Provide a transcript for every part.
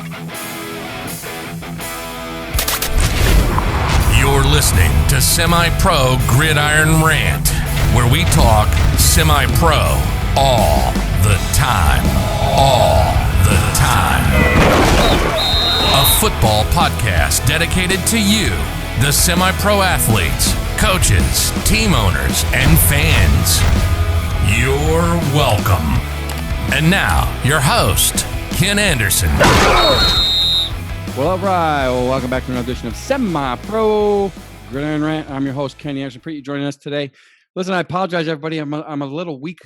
You're listening to Semi-Pro Gridiron Rant, where we talk semi-pro all the time. All the time. A football podcast dedicated to you, the semi-pro athletes, coaches, team owners, and fans. You're welcome. And now, your host, Ken Anderson. Well, all right. Well, welcome back to another edition of Semi-Pro Gridiron Rant. I'm your host, Ken Anderson. Appreciate you joining us today. Listen, I apologize, everybody. I'm a little week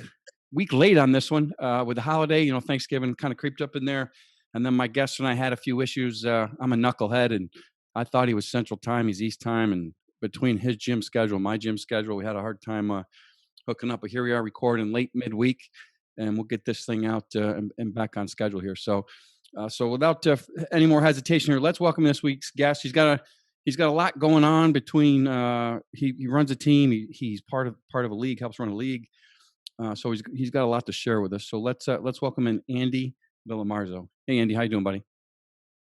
late on this one with the holiday. You know, Thanksgiving kind of creeped up in there. And then my guest and I had a few issues. I'm a knucklehead, and I thought he was Central Time. He's East Time. And between his gym schedule, my gym schedule, we had a hard time hooking up. But here we are recording late midweek, and we'll get this thing out and back on schedule here. So without any more hesitation here, let's welcome this week's guest. He's got a lot going on between. He runs a team. He's part of a league, helps run a league. So he's got a lot to share with us. So let's welcome in Andy Villamarzo. Hey, Andy, how you doing, buddy?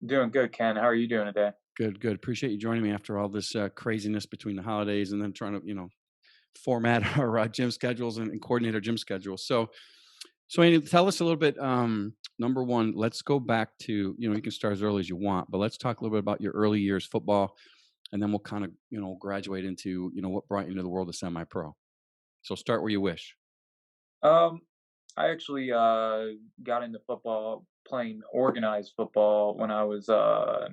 Doing good, Ken. How are you doing today? Good. Appreciate you joining me after all this craziness between the holidays and then trying to format our gym schedules and coordinate our gym schedules. So Andy, tell us a little bit. Number one, let's go back to, you can start as early as you want, but let's talk a little bit about your early years football, and then we'll kind of, graduate into, what brought you into the world of semi-pro. So start where you wish. I actually got into football, playing organized football when I was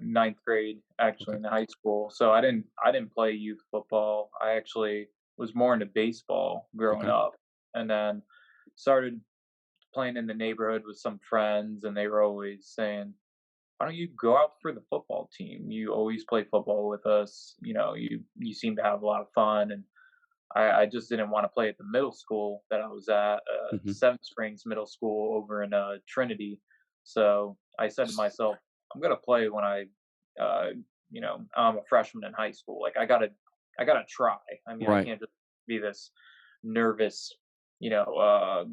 ninth grade, actually, in high school. So I didn't play youth football. I actually was more into baseball growing up, and then started playing in the neighborhood with some friends, and they were always saying, why don't you go out for the football team? You always play football with us. You seem to have a lot of fun. And I just didn't want to play at the middle school that I was at, Seven Springs Middle School over in Trinity. So I said to myself, I'm going to play when I'm a freshman in high school. Like I gotta try. I mean, I can't just be this nervous,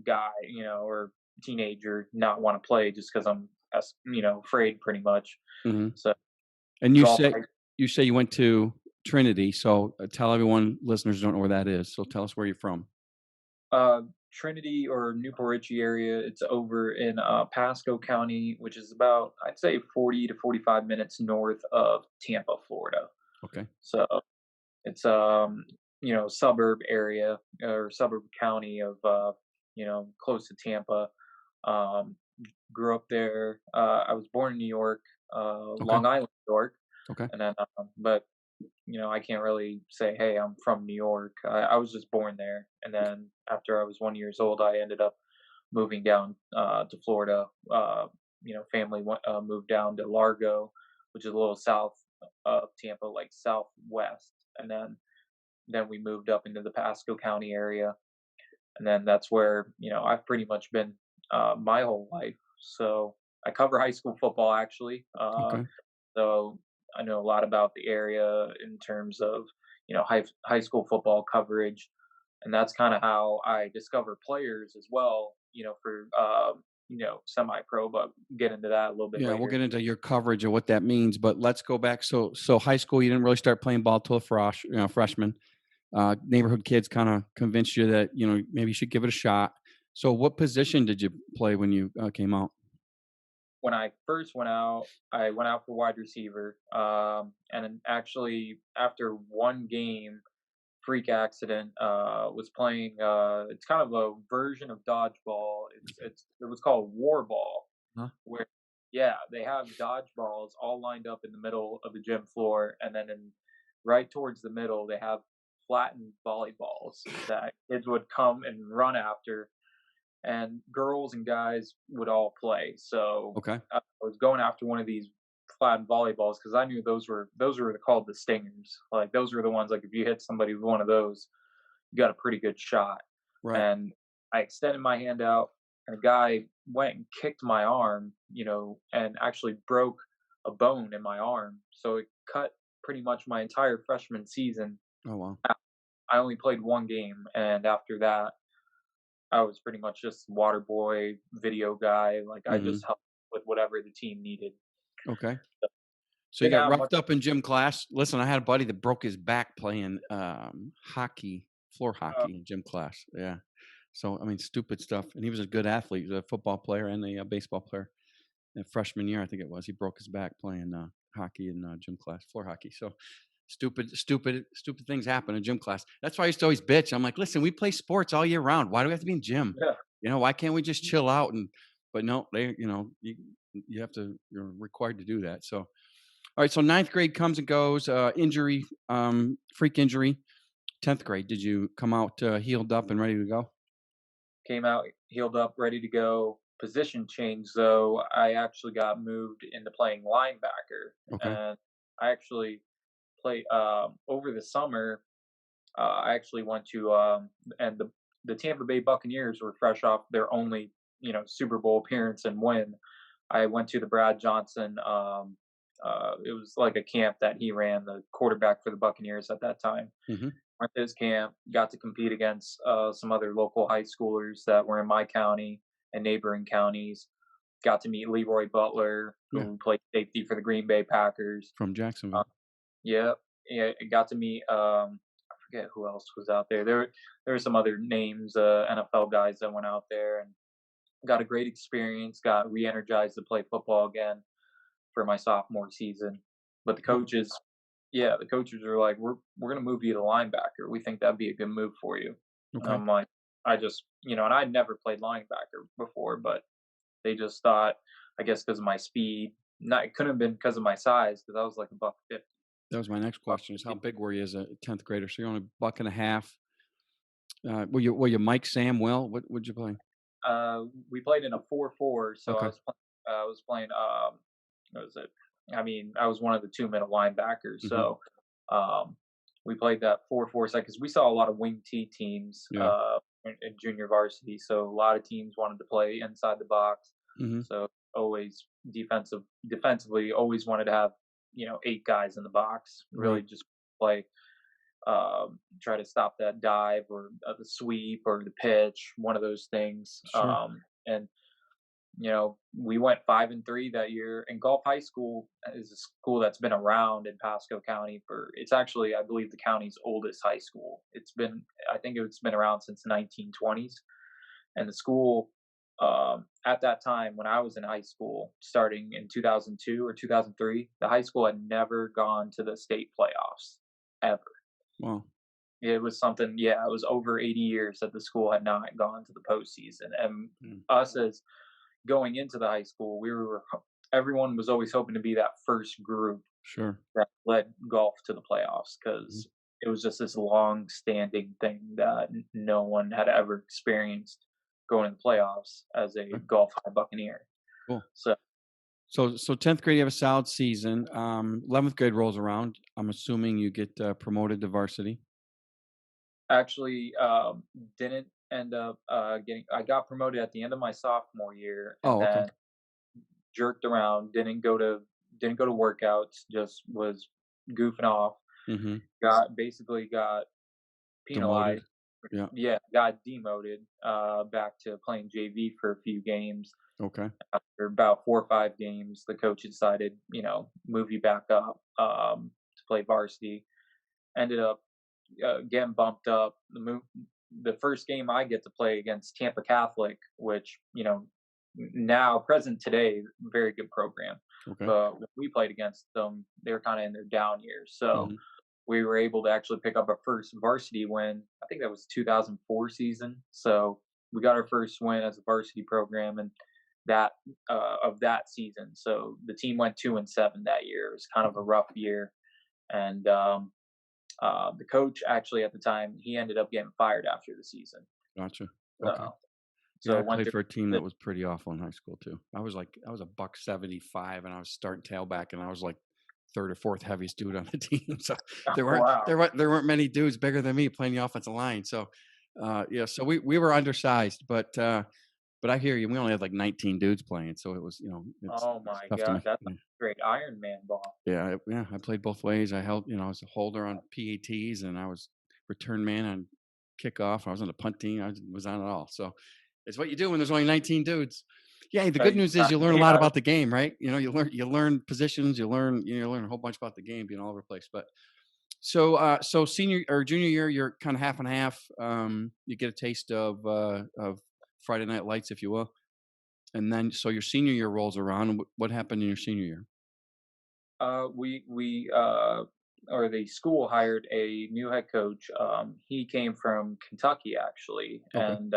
guy, or teenager, not want to play just because I'm, afraid pretty much. Mm-hmm. So, and you say you went to Trinity. So tell everyone, listeners don't know where that is. So tell us where you're from. Trinity or Newport Richey area. It's over in Pasco County, which is about, I'd say 40 to 45 minutes north of Tampa, Florida. Okay. So it's, suburb area or suburb county of, close to Tampa. Grew up there. I was born in New York, Long Island, New York. Okay. And then, but I can't really say, hey, I'm from New York. I was just born there. And then after I was 1 year old, I ended up moving down to Florida. Family moved down to Largo, which is a little south of Tampa, like southwest. And then we moved up into the Pasco County area. And then that's where, I've pretty much been my whole life. So I cover high school football, actually. So I know a lot about the area in terms of, high school football coverage. And that's kind of how I discover players as well, for, semi-pro, but get into that a little bit later. We'll get into your coverage and what that means, but let's go back. So high school, you didn't really start playing ball till a freshman. Neighborhood kids kind of convinced you that, maybe you should give it a shot. So what position did you play when you came out? When I first went out, I went out for wide receiver. And actually, after one game, freak accident, was playing. It's kind of a version of dodgeball. It was called war ball, where they have dodgeballs all lined up in the middle of the gym floor, and then right towards the middle they have flattened volleyballs that kids would come and run after. And girls and guys would all play. So I was going after one of these flattened volleyballs because I knew those were called the stingers. Like those were the ones, like if you hit somebody with one of those, you got a pretty good shot. Right. And I extended my hand out, and a guy went and kicked my arm, and actually broke a bone in my arm. So it cut pretty much my entire freshman season. Oh wow! I only played one game, and after that, I was pretty much just water boy, video guy. Like I just helped with whatever the team needed. Okay. So So you didn't got have much. roughed up in gym class. Listen, I had a buddy that broke his back playing hockey, floor Uh, hockey in gym class. Yeah. So I mean, stupid stuff. And he was a good athlete. He was a football player and a baseball player. In freshman year, I think it was, he broke his back playing hockey in gym class, floor hockey. So stupid things happen in gym class. That's why I used to always bitch. I'm like, listen, we play sports all year round. Why do we have to be in gym? yeah. Why can't we just chill out? But no, you have to, you're required to do that. So, all right. So ninth grade comes and goes, injury, freak injury. 10th grade, did you come out healed up and ready to go? Came out healed up, ready to go. Position change though, I actually got moved into playing linebacker, Okay. and I actually play over the summer. I actually went to and the Tampa Bay Buccaneers were fresh off their only Super Bowl appearance and win. I went to the Brad Johnson. It was like a camp that he ran, the quarterback for the Buccaneers at that time. Mm-hmm. Went to his camp, got to compete against some other local high schoolers that were in my county and neighboring counties. Got to meet Leroy Butler, Yeah. who played safety for the Green Bay Packers. From Jacksonville. Yeah, yeah. Got to meet. I forget who else was out there. There were some other names, NFL guys that went out there, and got a great experience. Got re-energized to play football again for my sophomore season. But the coaches, yeah, the coaches are like, we're gonna move you to linebacker. We think that'd be a good move for you. And Okay. I'm like, I just and I'd never played linebacker before, but they just thought, I guess because of my speed, not it couldn't have been because of my size, because I was like a buck 50. That was my next question: is how big were you as a 10th grader? So you're only a buck and a half. Were you Mike, Sam, Will? What would you play? We played in a 4-4, so Okay. I was playing. What was it? I mean, I was one of the 2 middle linebackers, Mhm. so we played that 4-4 set because we saw a lot of wing T teams Yeah. in junior varsity. So a lot of teams wanted to play inside the box. Mm-hmm. So always defensively, always wanted to have 8 guys in the box. Really Right. just play, try to stop that dive or the sweep or the pitch, one of those things. Sure. And we went 5-3 that year. And Gulf High School is a school that's been around in Pasco County it's actually, I believe, the county's oldest high school. I think it's been around since the 1920s. And the school, at that time when I was in high school, starting in 2002 or 2003, the high school had never gone to the state playoffs ever. Wow. It was something, yeah, it was over 80 years that the school had not gone to the postseason. And Mm. us as going into the high school, everyone was always hoping to be that first group Sure. that led golf to the playoffs because it was just this long-standing thing that no one had ever experienced going to the playoffs as a Golf High Buccaneer. Cool. So 10th grade, you have a solid season. 11th grade rolls around. I'm assuming you get promoted to varsity. actually, didn't end up getting. I got promoted at the end of my sophomore year, and Oh, okay. then jerked around. Didn't go to workouts. Just was goofing off. Mm-hmm. Got Demoted. penalized. Yeah. Got demoted back to playing JV for a few games. Okay. After about 4 or 5 games, the coach decided, move you back up to play varsity. Ended up getting bumped up. The first game I get to play against Tampa Catholic, which now present today, very good program. Okay. But when we played against them, they were kind of in their down years. So Mhm. we were able to actually pick up our first varsity win. I think that was 2004 season. So we got our first win as a varsity program, and that of that season. So the team went 2-7 that year. It was kind of a rough year, and the coach actually at the time, he ended up getting fired after the season. Gotcha. Okay. So I went played through for a team that was pretty awful in high school too. I was a buck 75, and I was starting tailback, and I was like third or fourth heaviest dude on the team. So there weren't many dudes bigger than me playing the offensive line. So so we were undersized, but I hear you. We only had like 19 dudes playing, so it was it's Oh my tough to God, me. that's a great Iron Man ball. Yeah, I played both ways. I held, I was a holder on PATs, and I was return man on kickoff. I was on the punt team. I was on it all. So it's what you do when there's only 19 dudes. Yeah, the good news is you learn a Yeah, lot about the game, right? You learn positions, you learn a whole bunch about the game being all over the place. But so senior or junior year, you're kind of half and half. You get a taste of Friday Night Lights, if you will, and then so your senior year rolls around. And what happened in your senior year? or the school hired a new head coach. He came from Kentucky actually, Okay. and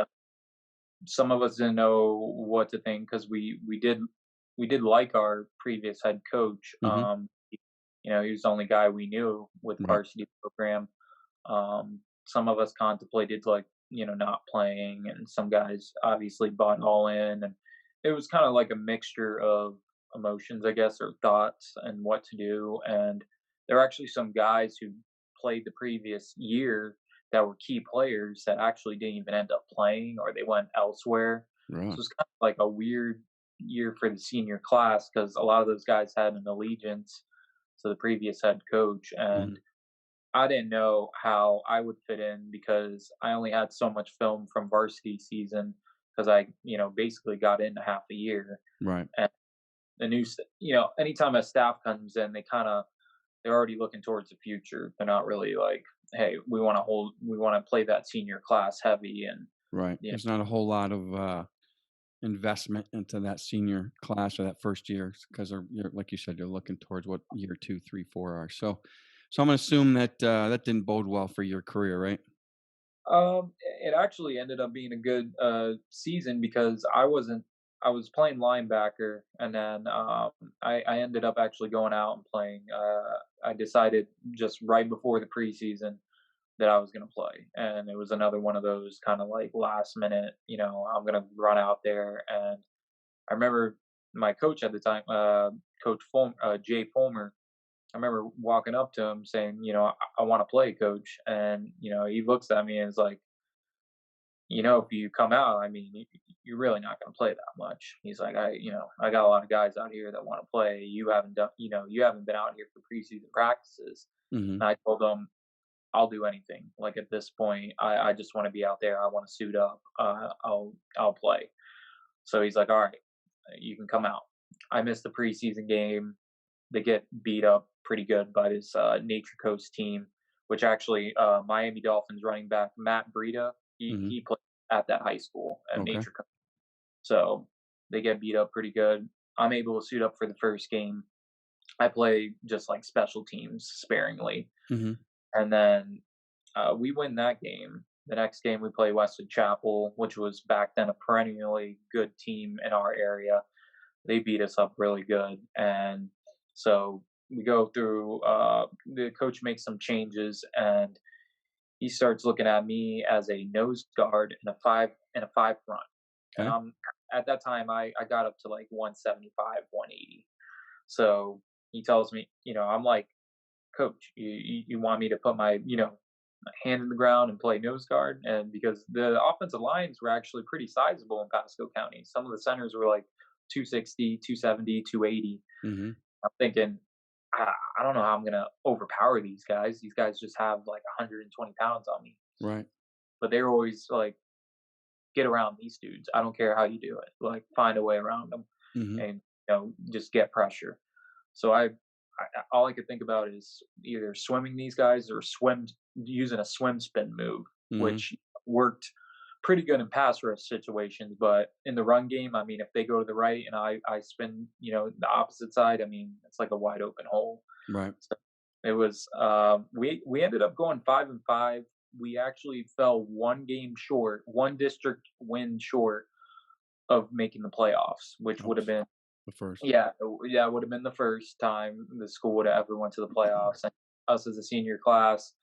some of us didn't know what to think because we did like our previous head coach. Hmm. He was the only guy we knew with Right. varsity program. Some of us contemplated like not playing, and some guys obviously bought all in, and it was kind of like a mixture of emotions, I guess, or thoughts and what to do. And there were actually some guys who played the previous year that were key players that actually didn't even end up playing, or they went elsewhere. So Right. it's kind of like a weird year for the senior class because a lot of those guys had an allegiance to the previous head coach, Hmm. and I didn't know how I would fit in because I only had so much film from varsity season because I, basically got in half a year. Right. And the anytime a staff comes in, they're already looking towards the future. They're not really like, hey, we want to play that senior class heavy. And Right. yeah, There's not a whole lot of investment into that senior class or that first year because you're like you said, you're looking towards what year 2, 3, 4 are. So I'm gonna assume that that didn't bode well for your career, right? it actually ended up being a good season because I was playing linebacker, and then I ended up actually going out and playing. I decided just right before the preseason that I was going to play, and it was another one of those kind of like last minute. I'm going to run out there, and I remember my coach at the time, Jay Fulmer. I remember walking up to him saying, I want to play, coach. And, he looks at me and is like, if you come out, I mean, you're really not going to play that much. He's like, I got a lot of guys out here that want to play. You haven't been out here for preseason practices. Hmm. And I told him, I'll do anything. Like at this point, I just want to be out there. I want to suit up. I'll play. So he's like, all right, you can come out. I missed the preseason game. They get beat up pretty good by this Nature Coast team, which actually Miami Dolphins running back Matt Breida, Hmm. he played at that high school at Okay. Nature Coast. So they get beat up pretty good. I'm able to suit up for the first game. I play just like special teams sparingly, Hmm. and then we win that game. The next game we play Westwood Chapel, which was back then a perennially good team in our area. They beat us up really good, and so we go through. The coach makes some changes, and he starts looking at me as a nose guard and a five front. And Okay. I'm at that time I got up to like 175, 180. So he tells me, I'm like, coach, you want me to put my my hand in the ground and play nose guard? And because the offensive lines were actually pretty sizable in Pasco County, some of the centers were like 260, 270, 280. Hmm. I'm thinking, I, I don't know how I'm gonna overpower these guys. These guys just have like 120 pounds on me, Right. but they're always like, get around these dudes. I don't care how you do it. Like find a way around them, Hmm. and just get pressure. So all I could think about is either swimming these guys or swim using a swim spin move, Hmm. which worked pretty good in pass rush situations. But in the run game, I mean, if they go to the right and I spin, the opposite side, I mean, it's like a wide open hole. Right. So it was we ended up going 5-5. We actually fell one game short, one district win short of making the playoffs, which would have Oops. been The first. yeah, it would have been the first time the school would have ever went to the playoffs. And us as a senior class,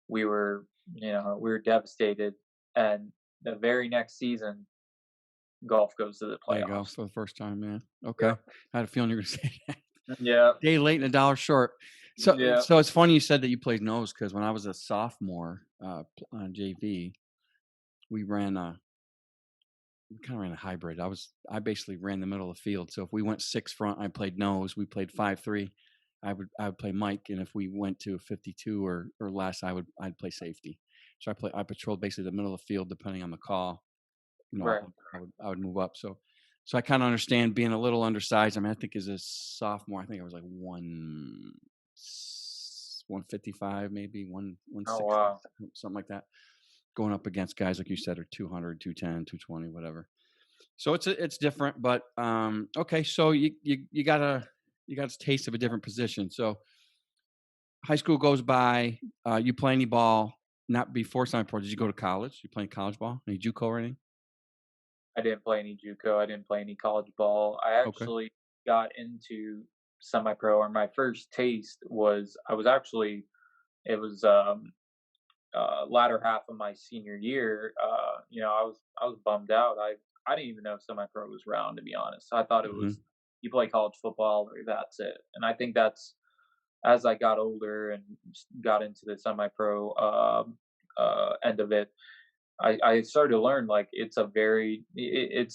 we were, we were devastated. And the very next season, golf goes to the Play golf playoffs. for the first time, man. Okay. Yeah, I had a feeling you were gonna say that. yeah, Day late and a dollar short. So yeah. so it's funny you said that you played nose because when I was a sophomore on JV, we ran a we kind of ran a hybrid. I basically ran the middle of the field. So if we went 6 front, I played nose. We played 5-3. I would play Mike, and if we went to 52 or less, I'd play safety. So I patrolled basically the middle of the field depending on the call. Right. I would move up. So So I kind of understand being a little undersized. I mean, I think as a sophomore, I think I was like 155, maybe Oh 160, wow. something like that. Going up against guys, like you said, are 200, 210, 220, whatever. So it's different, but okay. So you got a taste of a different position. So high school goes by. You play any ball? Not before semi-pro. Did you go to college? You playing college ball? Any JUCO or anything? I didn't play any JUCO. I didn't play any college ball. I Okay. actually got into semi-pro, or my first taste was I was actually it was latter half of my senior year. I was bummed out. I didn't even know semi-pro was around, to be honest. I thought it Hmm. was you play college football or that's it. And I think that's as I got older and got into the semi-pro end of it, I started to learn like it's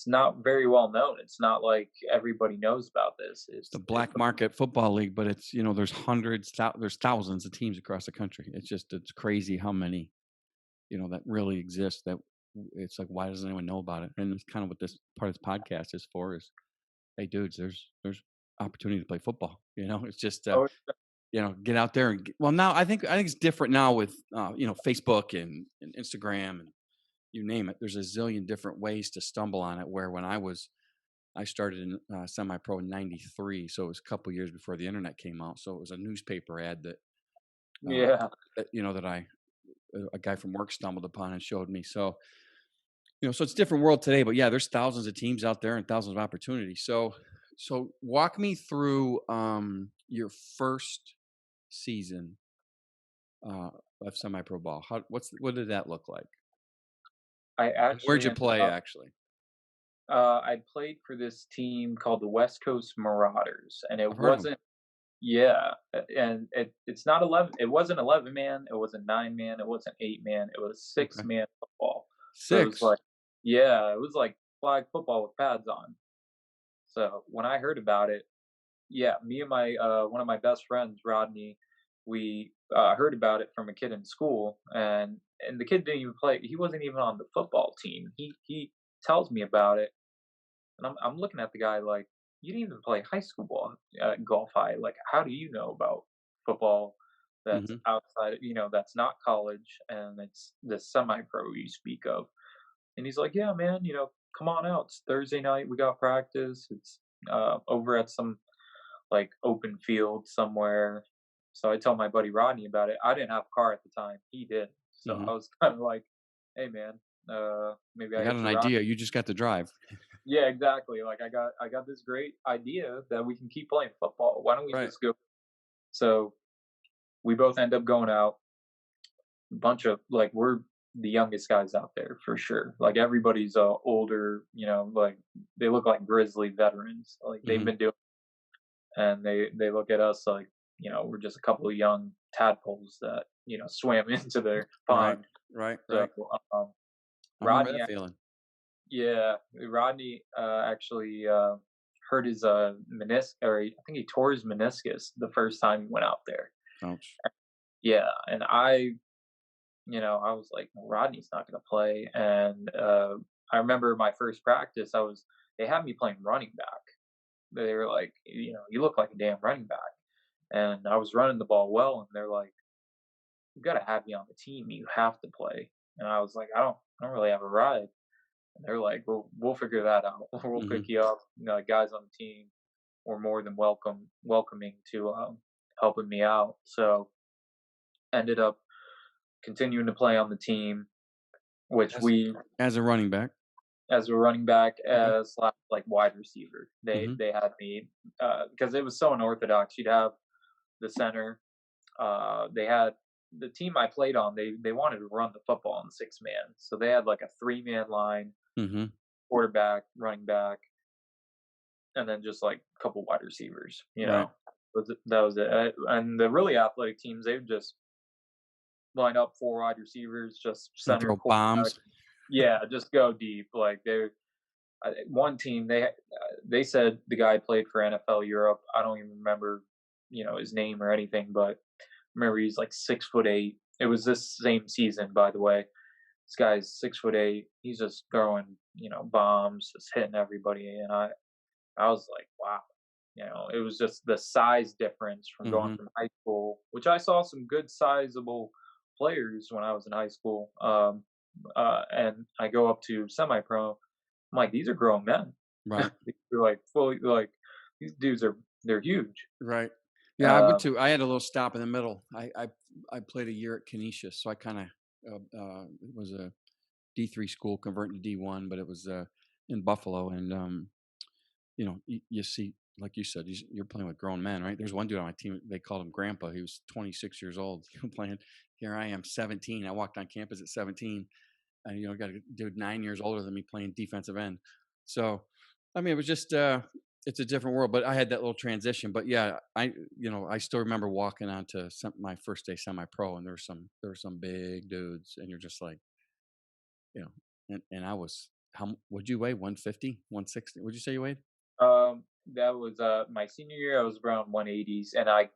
not very well known. It's not like everybody knows about this. It's the black market football league, but it's there's there's thousands of teams across the country. It's crazy how many that really exist. That it's like, why doesn't anyone know about it? And it's kind of what this part of this podcast is for. Is, hey, dudes, there's opportunity to play football. It's just Oh, get out there and well, now I think it's different now with Facebook and Instagram and you name it. There's a zillion different ways to stumble on it. Where when I started in semi-pro in '93, so it was a couple years before the internet came out. So it was a newspaper ad that yeah. that a guy from work stumbled upon and showed me. So so it's a different world today. But yeah, there's thousands of teams out there and thousands of opportunities. So walk me through your first season of semi-pro ball. What did that look like? I And where'd actually you ended play up actually? I played for this team called the West Coast Marauders, and it I've heard of them. wasn't yeah, and it's not 11. It wasn't 11-man. It wasn't 9-man. It wasn't 8-man. It was Okay. 6-man football. So it was 6. like yeah, it was like flag football with pads on. So when I heard about it, yeah, me and my one of my best friends, Rodney, we heard about it from a kid in school, and the kid didn't even play. He wasn't even on the football team. He tells me about it, and I'm looking at the guy like, you didn't even play high school ball at Golf High. Like, how do you know about football that's Mhm. outside, that's not college and it's the semi-pro you speak of? And he's like, yeah, man, come on out. It's Thursday night. We got practice. It's over at some like open field somewhere. So I tell my buddy Rodney about it. I didn't have a car at the time. He did. So Mhm. I was kind of like, hey man, maybe I I got hit an your ride. idea. You just got to drive. Yeah, exactly. Like I got this great idea that we can keep playing football. Why don't we Right. just go? So we both end up going out. Bunch of like we're the youngest guys out there for sure. Like everybody's older, like they look like grizzly veterans. Like they've Mhm. been doing and they look at us like we're just a couple of young tadpoles that swam into their Right. pond. Right. So Right. um, I remember Rodney, that feeling. yeah, Rodney actually hurt his meniscus, or I think he tore his meniscus the first time he went out there. Ouch. Yeah, and I was like, well, Rodney's not going to play, and I remember my first practice, they had me playing running back. They were like, you look like a damn running back. And I was running the ball well, and they're like, "You got to have me on the team. You have to play." And I was like, I don't really have a ride." And they're like, "Well, we'll figure that out. We'll pick Mhm. you up." Guys on the team were more than welcoming to helping me out. So ended up continuing to play on the team, which As we as a running back. as a running back Okay. as like wide receiver. They Mhm. they had me because it was so unorthodox. You'd have the center. They had the team I played on. They wanted to run the football on 6-man, so they had like a 3-man line, Mhm. quarterback, running back, and then just like a couple wide receivers. Right. That was it. And the really athletic teams, they would just line up 4 wide receivers, just And center throw quarterback. bombs. Yeah, just go deep. Like one team they said the guy played for NFL Europe. I don't even remember his name or anything, but remember he's like 6'8". It was this same season, by the way. This guy's 6'8". He's just throwing bombs just hitting everybody, and I was like, wow. It was just the size difference from going Mm-hmm. from high school, which I saw some good sizable players when I was in high school. And I go up to semi-pro. I'm like, these are grown men. Right. They're like fully like these dudes they're huge. Right. Yeah, Uh, I had a little stop in the middle. I played a year at Canisius, so I kind of it was a D3 school converting to D1, but it was in Buffalo, and you see, like you said, you're playing with grown men, right? There's one dude on my team. They called him Grandpa. He was 26 years old playing. Here I am, 17. I walked on campus at 17, and got a dude 9 years older than me playing defensive end. So, I mean, it was just it's a different world. But I had that little transition. But yeah, I still remember walking onto my first day semi-pro, and there were some big dudes, and you're just like, and I was, how would you weigh? 150, 160? Would you say you weighed? that was my senior year. I was around 180s, and I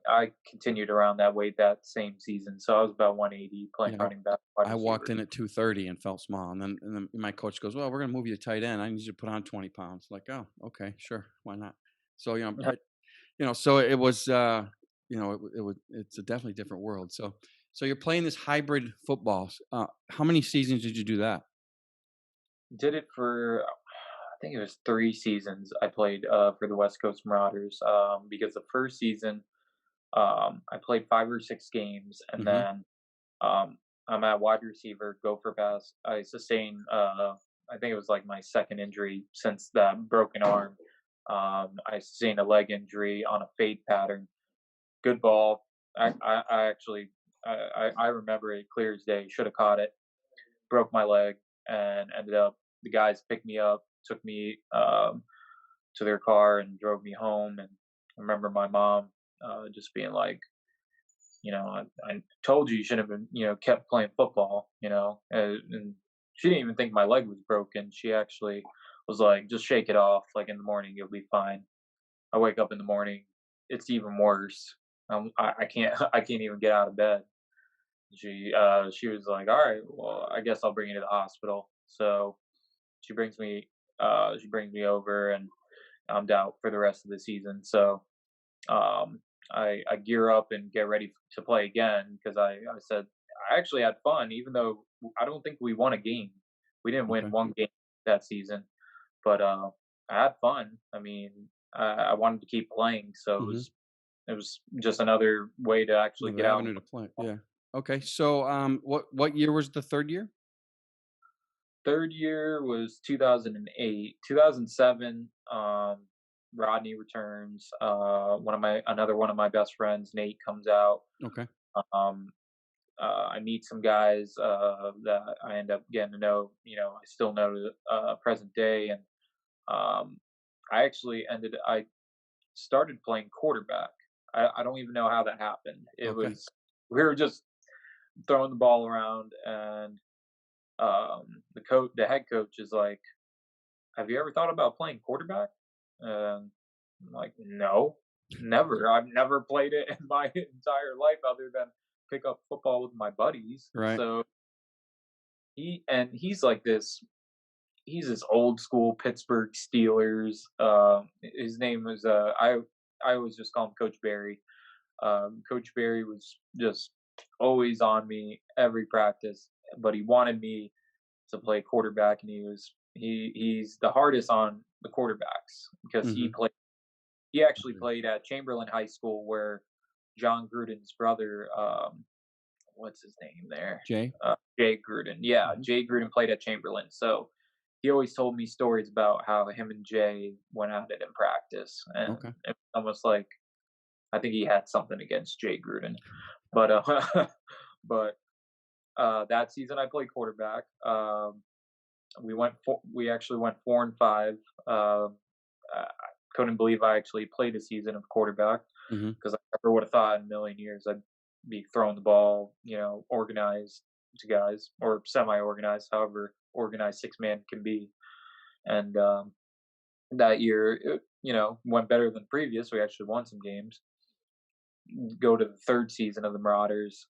continued around that weight that same season. So I was about 180 playing Yeah, running back, wide I walked receiver. in at 230 and felt small, and then my coach goes, "Well, we're gonna move you to tight end. I need you to put on 20 pounds." Like, oh, okay, sure, why not? So so it was, it's a definitely different world. So you're playing this hybrid football. How many seasons did you do that? Did it for I think it was 3 seasons. I played for the West Coast Marauders because the first season I played 5 or 6 games, and Mm-hmm. then I'm at wide receiver, go for pass. I sustained I think it was like my second injury since that broken arm. I sustained a leg injury on a fade pattern. Good ball. I actually I remember it clear as day. Should have caught it. Broke my leg and ended up the guys picked me up, took me to their car and drove me home. And I remember my mom just being like, I told you shouldn't have been, kept playing football, and she didn't even think my leg was broken. She actually was like, just shake it off. Like in the morning, you'll be fine. I wake up in the morning, it's even worse. I can't, I can't even get out of bed. She was like, all right, well, I guess I'll bring you to the hospital. So she brings me over, and I'm out for the rest of the season. So I gear up and get ready to play again because I said I actually had fun, even though I don't think we won a game. We didn't win Okay. one game that season, but I had fun. I mean, I wanted to keep playing, so Mm-hmm. it was just another way to actually Another get out and avenue to play. Yeah. Okay. So, what year was the third year? third year was 2008. 2007, Rodney returns. Another one of my best friends, Nate, comes out. Okay. Um, I meet some guys that I end up getting to know. I still know to present day, and um, I started playing quarterback. I don't even know how that happened. Okay. We were just throwing the ball around, and the head coach is like, "Have you ever thought about playing quarterback?" I'm like, "No, never. I've never played it in my entire life other than pick up football with my buddies." Right. So he's like this. He's this old school Pittsburgh Steelers. His name was I always just call him Coach Barry. Coach Barry was just always on me every practice, but he wanted me to play quarterback, and he's the hardest on the quarterbacks because Mm-hmm. he actually Okay. played at Chamberlain High School where John Gruden's brother, what's his name there? Jay. Jay Gruden. Yeah, Mm-hmm. Jay Gruden played at Chamberlain. So he always told me stories about how him and Jay went at it in practice, and Okay. it's almost like I think he had something against Jay Gruden. But but that season I played quarterback. We actually went 4-5. I couldn't believe I actually played a season of quarterback Mm-hmm. because I never would have thought in a million years I'd be throwing the ball, organized to guys or semi-organized, however organized 6-man can be. And that year, went better than previous. We actually won some games. Go to the third season of the Marauders.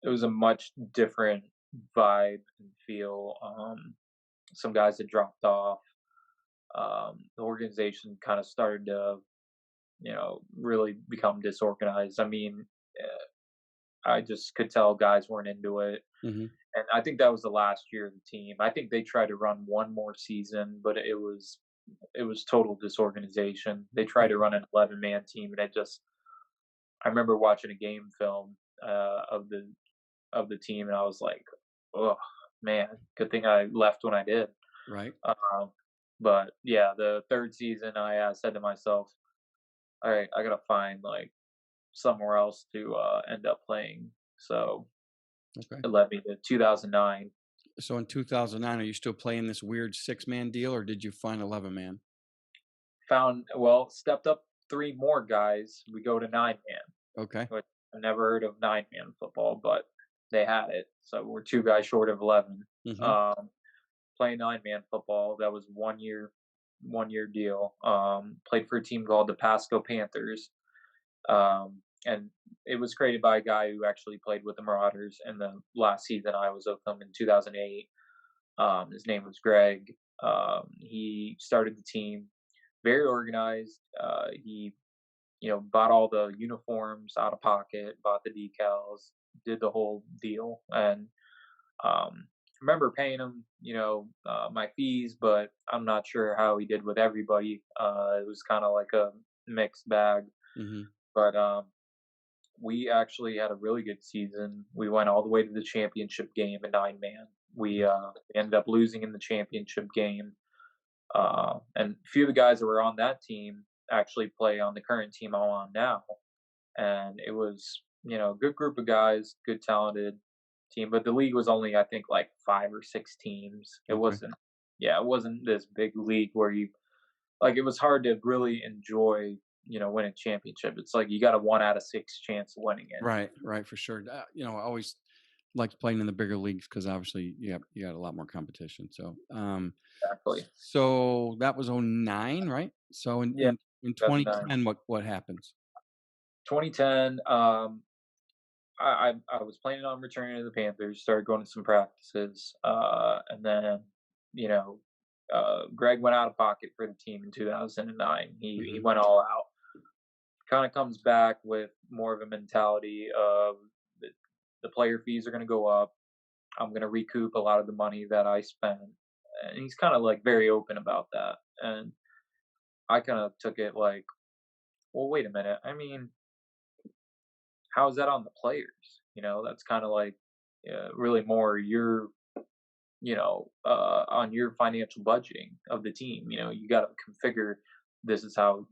It was a much different vibe and feel. some guys had dropped off. The organization kind of started to, really become disorganized. I mean, I just could tell guys weren't into it. Hmm. And I think that was the last year of the team. I think they tried to run one more season, but it was total disorganization. They tried to run an 11-man team, and I remember watching a game film of the team, and I was like, oh man, good thing I left when I did. Right. But yeah, the third season, I said to myself, all right, I gotta find like somewhere else to end up playing. So Okay. it led me to 2009. So in 2009, are you still playing this weird 6-man deal, or did you find 11-man? Stepped up 3 more guys. We go to 9-man, Okay. which I never heard of 9-man football, but they had it. So we're 2 guys short of 11. Hmm. Playing 9-man football. That was 1 year deal. Played for a team called the Pasco Panthers. And it was created by a guy who actually played with the Marauders in the last season I was with them in 2008. His name was Greg. He started the team, very organized. He, bought all the uniforms out of pocket, bought the decals, did the whole deal, and remember paying him, my fees, but I'm not sure how he did with everybody. It was kind of like a mixed bag, Hmm. but we actually had a really good season. We went all the way to the championship game in 9-man. We ended up losing in the championship game. And a few of the guys that were on that team actually play on the current team I'm on now. And it was, a good group of guys, good talented team. But the league was only, I think, like 5 or 6 teams. It Okay. wasn't this big league where it was hard to really enjoy, winning championship. It's like you got a 1 out of 6 chance of winning it. Right. Right. For sure. I always liked playing in the bigger leagues because obviously you got a lot more competition. So, Exactly. so that was 09, right? So Yeah, in 2009. 2010, what happens? 2010, I was planning on returning to the Panthers, started going to some practices, and then, you know, Greg went out of pocket for the team in 2009. He Hmm. went all out. Kind of comes back with more of a mentality of the player fees are going to go up. I'm going to recoup a lot of the money that I spent, and he's kind of like very open about that. And I kind of took it like, well, wait a minute. I mean, how is that on the players? That's kind of like really more your, on your financial budgeting of the team. You got to configure this is how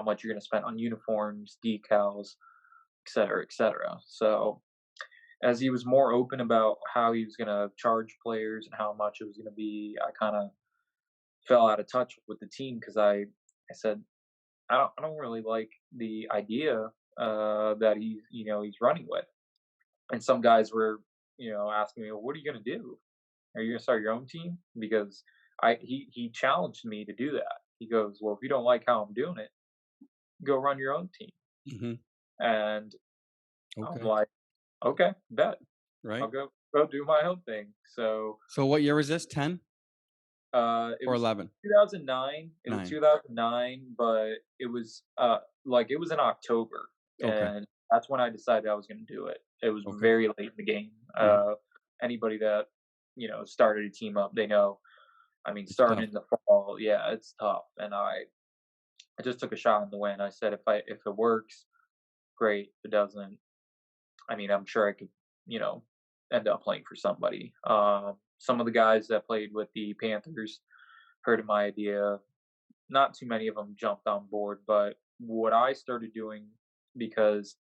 much you're going to spend on uniforms, decals, et cetera, et cetera. So as he was more open about how he was going to charge players and how much it was going to be, I kind of fell out of touch with the team because I said I don't really like the idea that he's running with. And some guys were asking me, well, what are you going to do? Are you going to start your own team? Because he challenged me to do that. He goes, well, if you don't like how I'm doing it, go run your own team. Hmm. And I'm Okay. like, okay, bet. I'll Right. go do my own thing. So So what year was this? 10 it or was 11? 2009. It was 9. 2009, but it was it was in October, Okay. and that's when I decided I was going to do it. It was Okay. very late in the game. Mhm. Anybody that started a team up, they know. I mean, It's starting tough. in the fall, yeah, it's tough. And I just took a shot in the wind. I said, if it works, great. If it doesn't, I mean, I'm sure I could, end up playing for somebody. Some of the guys that played with the Panthers heard of my idea. Not too many of them jumped on board, but what I started doing, because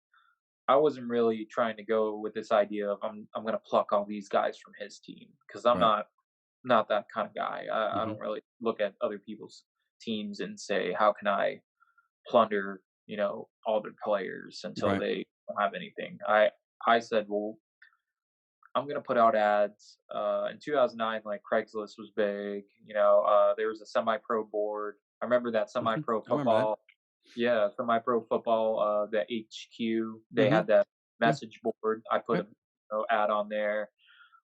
I wasn't really trying to go with this idea of I'm going to pluck all these guys from his team, because I'm Right. not that kind of guy. I Mhm. don't really look at other people's teams and say how can I plunder all their players until Right. they don't have anything. I said, well, I'm gonna put out ads. In 2009, like Craigslist was big. There was a semi-pro board. I remember that Mhm. semi-pro I remember that. football. Yeah, semi-pro football. The HQ. They Mhm. had that Yeah. message board. I put a Yep. ad on there,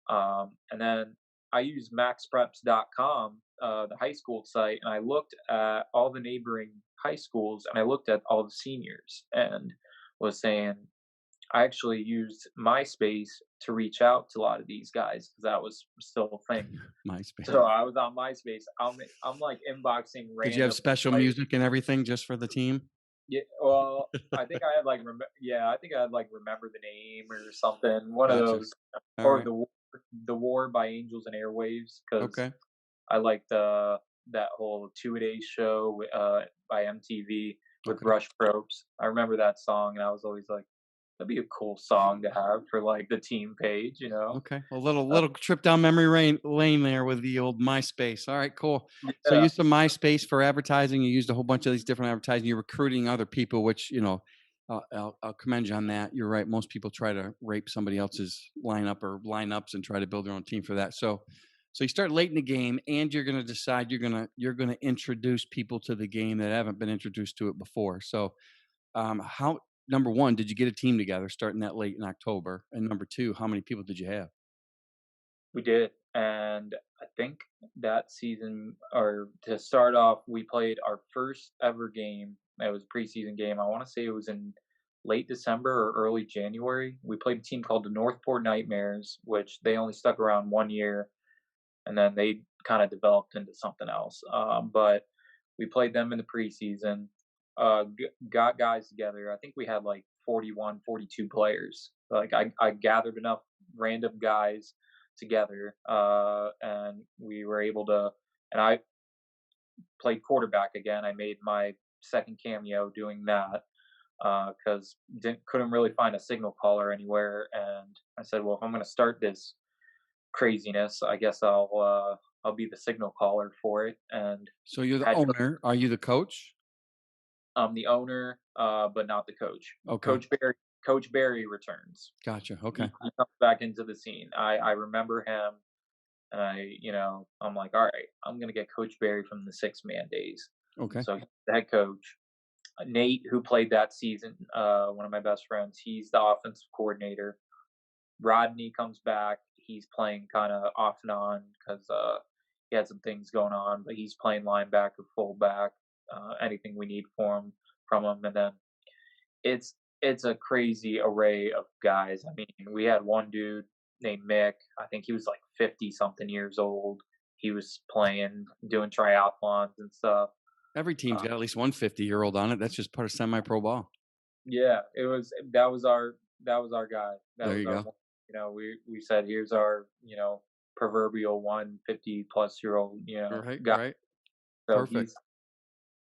and then I used maxpreps.com, the high school site, and I looked at all the neighboring high schools, and I looked at all the seniors, and was saying I actually used MySpace to reach out to a lot of these guys because that was still a thing. MySpace. So I was on MySpace. I'm like inboxing random. Did you have special music and everything just for the team? Yeah, well, I think I had like I think I had like Remember the Name or something, one of Gotcha. those, All or right. the War by Angels and Airwaves, because Okay. I liked that whole Two-A-Days show by MTV with Okay. Rush Probst. I remember that song, and I was always like, that'd be a cool song to have for like the team page, you know? Okay. A little trip down memory lane there with the old MySpace. All right, cool. So you Yeah, used some MySpace for advertising. You used a whole bunch of these different advertising. You're recruiting other people, which, I'll commend you on that. You're right. Most people try to rape somebody else's lineup or lineups and try to build their own team for that. So you start late in the game, and you're going to decide you're going to introduce people to the game that haven't been introduced to it before. So how, number one, did you get a team together starting that late in October? And number two, how many people did you have? we did. And I think that season, or to start off, we played our first ever game. It was a preseason game. I want to say it was in late December or early January. We played a team called the Northport Nightmares, which they only stuck around 1 year, and then they kind of developed into something else. But we played them in the preseason, got guys together. I think we had like 41, 42 players. Like I gathered enough random guys together, and we were able to, and I played quarterback again. I made my second cameo doing that because couldn't really find a signal caller anywhere, and I said, well, if I'm going to start this craziness, I guess I'll be the signal caller for it. And So you're the owner. Are you the coach? I'm the owner, but not the coach. Okay. Coach Barry returns. Gotcha. Okay. He comes back into the scene. I remember him, and I'm like, all right, I'm gonna get Coach Barry from the 6-man days. Okay. So the head coach, Nate, who played that season, one of my best friends, he's the offensive coordinator. Rodney comes back. He's playing kind of off and on because he had some things going on, but he's playing linebacker, fullback, anything we need from him. And then it's a crazy array of guys. I mean, we had one dude named Mick. I think he was like 50 something years old. He was doing triathlons and stuff. Every team's got at least one 50-year-old on it. That's just part of semi-pro ball. Yeah, that was our guy. There you go. We said, here's our, proverbial 150-plus-year-old, Right, guy. right. So Perfect.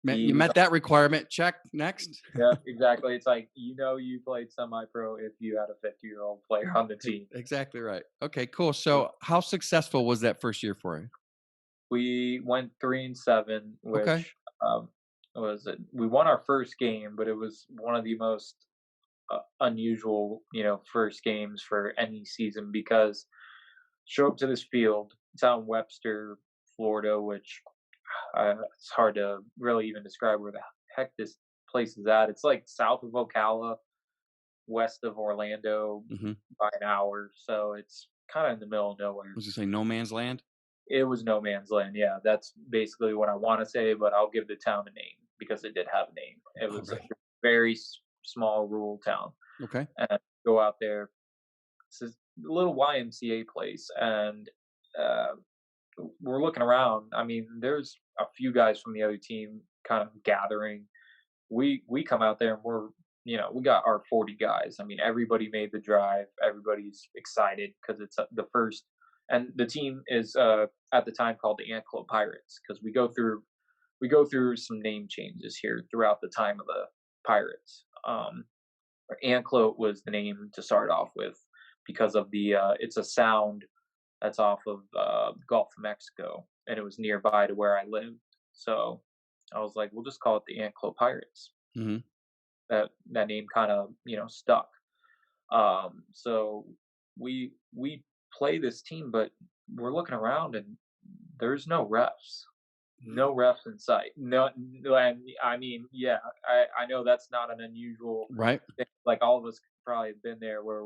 You met that requirement. Check. Next. Yeah, exactly. It's like, you played semi-pro if you had a 50-year-old player on the team. Exactly right. Okay, cool. So how successful was that first year for you? We went 3-7, which Okay. we won our first game, but it was one of the most unusual, first games for any season because show up to this field. It's out in Webster, Florida, which it's hard to really even describe where the heck this place is at. It's like south of Ocala, west of Orlando by an hour. So it's kind of in the middle of nowhere. Was it say no man's land? It was no man's land. Yeah, that's basically what I want to say, but I'll give the town a name because it did have a name. It was a very small rural town. Okay. And go out there. It's a little YMCA place, and we're looking around. I mean, there's a few guys from the other team kind of gathering. We come out there and we got our 40 guys. I mean, everybody made the drive. Everybody's excited because it's the first, and the team is at the time called the Anklo Pirates because we go through some name changes here throughout the time of the Pirates. Anklo was the name to start off with because of the it's a sound that's off of the Gulf of Mexico, and it was nearby to where I lived. So I was like, we'll just call it the Anklo Pirates. Mm-hmm. That name kind of stuck. So we play this team, but we're looking around and there's no refs. no refs in sight. No, and I mean, yeah, I know that's not an unusual Right. thing. Like all of us probably have been there where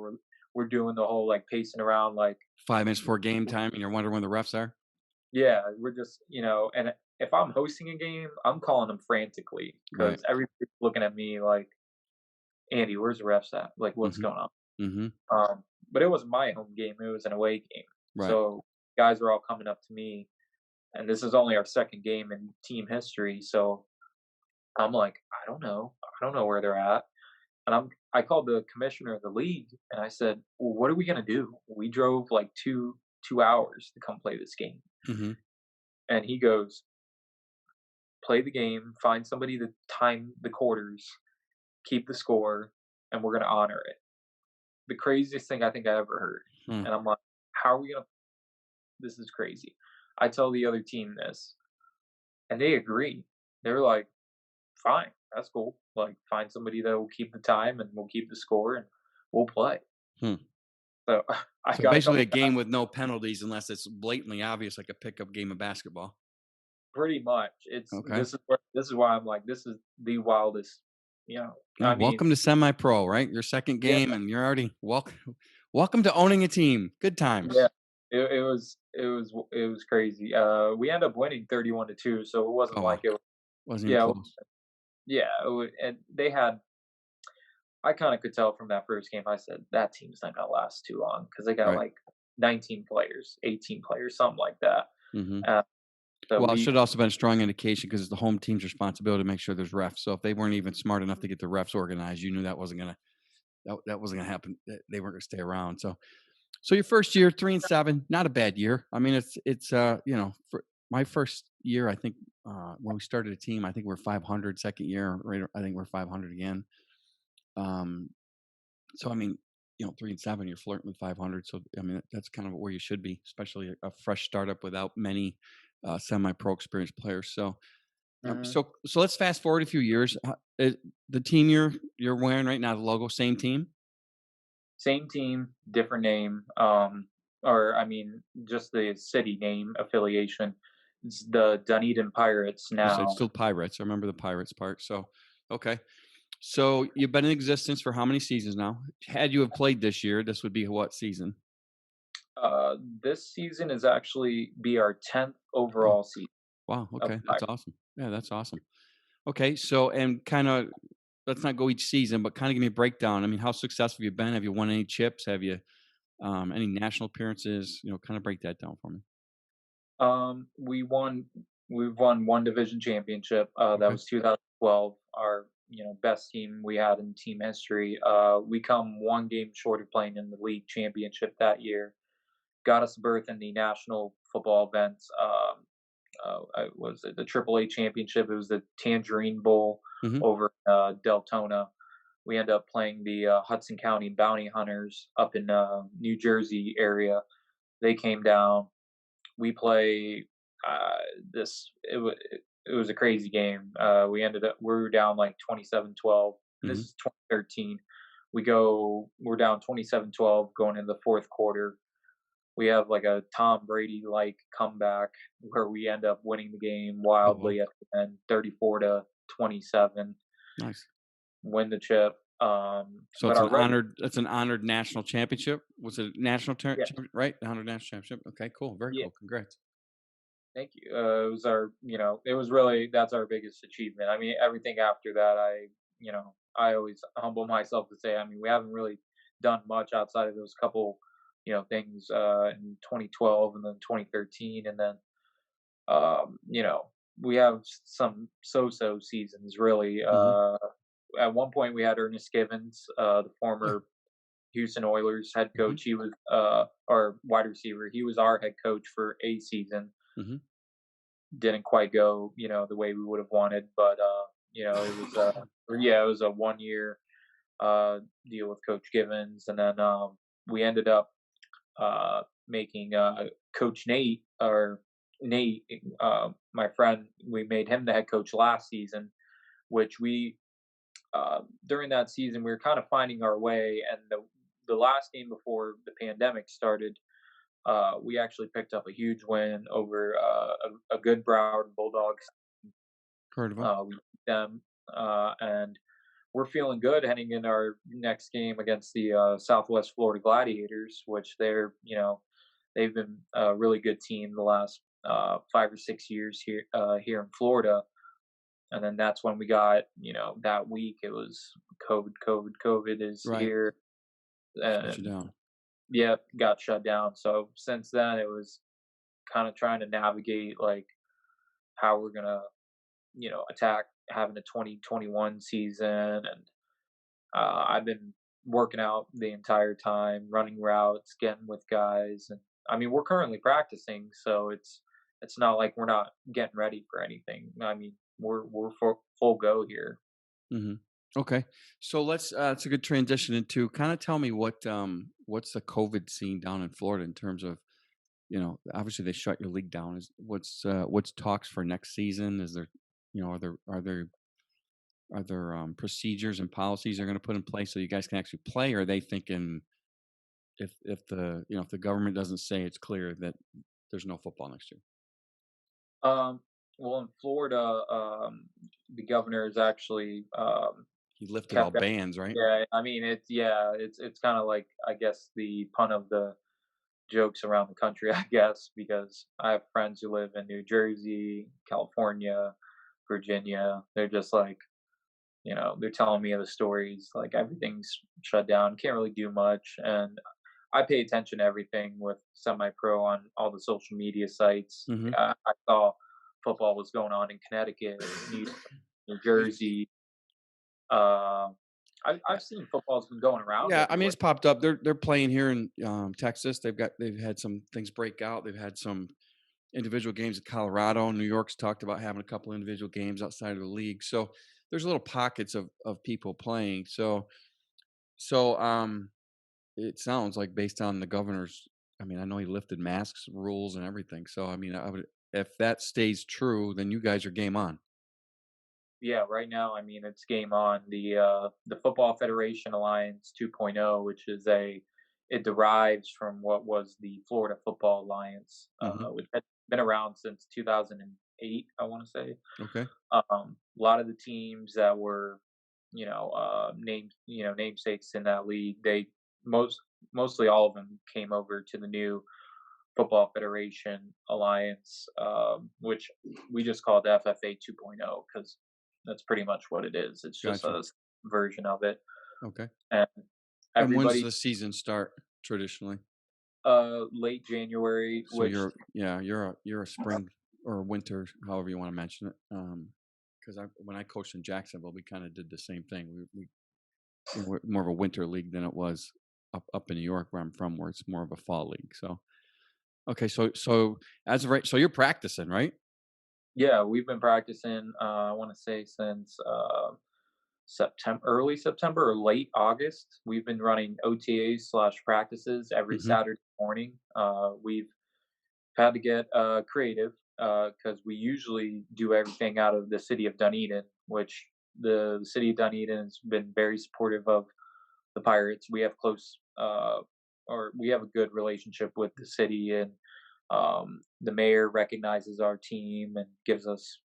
we're doing the whole like pacing around, like 5 minutes before game time, and you're wondering when the refs are. yeah, we're just and if I'm hosting a game, I'm calling them frantically Right. because everybody's looking at me like, Andy, where's the refs at? Like, what's Mm-hmm. going on? Mm-hmm. But it wasn't my home game; it was an away game. Right. So guys were all coming up to me, and this is only our second game in team history. So I'm like, I don't know where they're at. And I called the commissioner of the league and I said, well, what are we gonna do? We drove like two hours to come play this game. Mm-hmm. And he goes, play the game, find somebody to time the quarters, keep the score, and we're gonna honor it. The craziest thing I think I ever heard. Hmm. And I'm like, how are we gonna this is crazy. I tell the other team this and they agree. They're like, fine, that's cool. Like, find somebody that will keep the time and will keep the score, and we'll play. Hmm. So I So got basically, a couple game with no penalties unless it's blatantly obvious, like a pickup game of basketball. pretty much. It's Okay. this is why I'm like, this is the wildest. Yeah, I mean, welcome to semi-pro, right? Your second yeah, game, and you're already welcome to owning a team. Good times. yeah. It was crazy. We ended up winning 31-2, so it wasn't Oh, like wow. it. Wasn't even Yeah, close. yeah. And they had. I kind of could tell from that first game. I said that team's not gonna last too long because they got Right. like 19 players, 18 players, something like that. Mm-hmm. So Well, it should also been a strong indication because it's the home team's responsibility to make sure there's refs. So if they weren't even smart enough to get the refs organized, you knew that wasn't gonna happen. They weren't gonna stay around. So your first year, 3-7, not a bad year. I mean, it's for my first year, I think when we started a team, I think we're 500. Second year, right? I think we're 500 again. So I mean, 3-7, you're flirting with 500. So I mean, that's kind of where you should be, especially a fresh startup without many semi-pro experienced players. So Mhm. so let's fast forward a few years. The team you're wearing right now, the logo, same team. Same team, different name. Or I mean, just the city name affiliation. It's the Dunedin Pirates You said now. still Pirates. I remember the Pirates part. So okay. So you've been in existence for how many seasons now? Had you have played this year, this would be what season? This season is actually be our 10th Oh, overall season wow. of Okay. That's Pirates. awesome. Yeah, that's awesome. Okay. So, and kind of, let's not go each season, but kind of give me a breakdown. I mean, how successful have you been? Have you won any chips? Have you, any national appearances? Kind of break that down for me. Um, we won. We've won one division championship. That Okay. was 2012. Our best team we had in team history. We come one game short of playing in the league championship that year. Got us a berth in the national football events. Was it the AAA championship? It was the Tangerine Bowl Mm-hmm. over Deltona. We ended up playing the Hudson County Bounty Hunters up in New Jersey area. They came down. We play this. It was a crazy game. We were down like 27-12. And this Mm-hmm. is 2013. We're down 27-12 going into the fourth quarter. We have like a Tom Brady like comeback where we end up winning the game Oh, well, wildly at the end, 34-27, nice. win the chip. So But it's our that's an honored national championship. Was it a national yeah, right? The honored national championship. Okay, cool. Very yeah, cool. Congrats. thank you. It was it was really that's our biggest achievement. I mean, everything after that, I always humble myself to say, I mean, we haven't really done much outside of those couple, things in 2012 and then 2013, and then we have some so-so seasons really. Mm-hmm. At one point, we had Ernest Givens, the Yeah. former Houston Oilers head Mm-hmm. coach. He was our wide receiver. He was our head coach for a season. Mm-hmm. Didn't quite go, the way we would have wanted, but it was it was a 1 year deal with Coach Givens, and then we ended up making Coach Nate or Nate, my friend. We made him the head coach last season, which we during that season we were kind of finding our way, and the last game before the pandemic started, we actually picked up a huge win over a good Broward Bulldogs. Heard of them? We beat them, and we're feeling good heading into our next game against the Southwest Florida Gladiators, which they've been a really good team the last 5 or 6 years here in Florida. And then that's when we got, that week it was COVID is Right. here, Shut you and down. yep, got shut down. So since then, it was kind of trying to navigate like how we're gonna, attack having a 2021 season, and I've been working out the entire time, running routes, getting with guys, and I mean we're currently practicing, so it's not like we're not getting ready for anything. I mean we're full go here. Hmm. Okay. So it's a good transition into kind of tell me what's the COVID scene down in Florida in terms of, obviously they shut your league down. What's talks for next season? Is there, are there procedures and policies they're going to put in place so you guys can actually play? Or are they thinking if the government doesn't say it's clear that there's no football next year? Well, in Florida, the governor is actually He lifted all kept. bans, right? Yeah, I mean it's kind of like I guess the pun of the jokes around the country, I guess, because I have friends who live in New Jersey, California, Virginia. They're just like, they're telling me the stories, like everything's shut down, can't really do much. And I pay attention to everything with Semi-Pro on all the social media sites. Hmm. I saw football was going on in Connecticut, New Jersey. Uh, I've seen football's been going around Yeah, I mean everywhere. it's popped up. They're playing here in Texas. They've had some things break out. They've had some individual games in Colorado. New York's talked about having a couple individual games outside of the league. So there's little pockets of people playing. So it sounds like based on the governor's. I mean, I know he lifted masks rules and everything. So I mean, I would if that stays true, then you guys are game on. Yeah, right now, I mean, it's game on. The Football Federation Alliance 2.0, which is it derives from what was the Florida Football Alliance, Hmm. which had been around since 2008, I want to say. Okay. A lot of the teams that were, namesakes in that league, they most mostly all of them came over to the new Football Federation Alliance, which we just call it FFA 2.0 because that's pretty much what it is. It's just Gotcha. a version of it, Okay. and And when's everybody the season start traditionally? late January, So which you're a spring or a winter, however you want to mention it. Because when I coached in Jacksonville, we kind of did the same thing. We're more of a winter league than it was up in New York, where I'm from, where it's more of a fall league. So okay, so as of right, so you're practicing, right? yeah, we've been practicing. I want to say since September, early September or late August. We've been running OTAs slash practices every Hmm. Saturday morning. We've had to get creative because we usually do everything out of the city of Dunedin, which the city of Dunedin has been very supportive of the Pirates. We have or we have a good relationship with the city, and the mayor recognizes our team and gives us,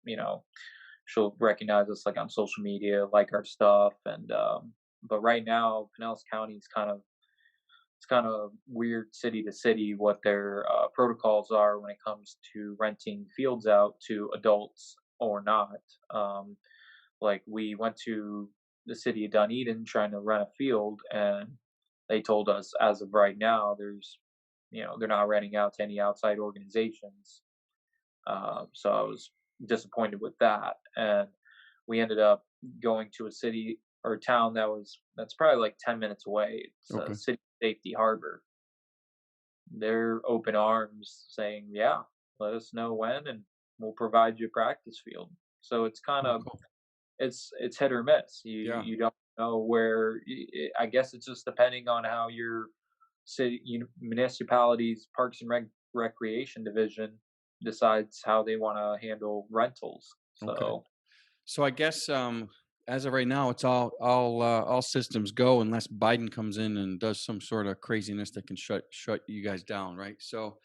she'll recognize us like on social media, like our stuff, and but right now, Pinellas County is it's kind of weird city to city what their protocols are when it comes to renting fields out to adults or not. Um, like we went to the city of Dunedin trying to rent a field, and they told us as of right now, they're not renting out to any outside organizations. So I was disappointed with that, and we ended up going to a city or a town that's probably like 10 minutes away. It's Okay. City Safety Harbor. They're open arms, saying, "Yeah, let us know when, and we'll provide you a practice field." So it's kind Oh, of cool. it's hit or miss. Yeah. You don't know where. I guess it's just depending on how your municipality's Parks and Recreation division decides how they want to handle rentals. Okay. So So I guess as of right now, it's all systems go unless Biden comes in and does some sort of craziness that can shut you guys down, right? So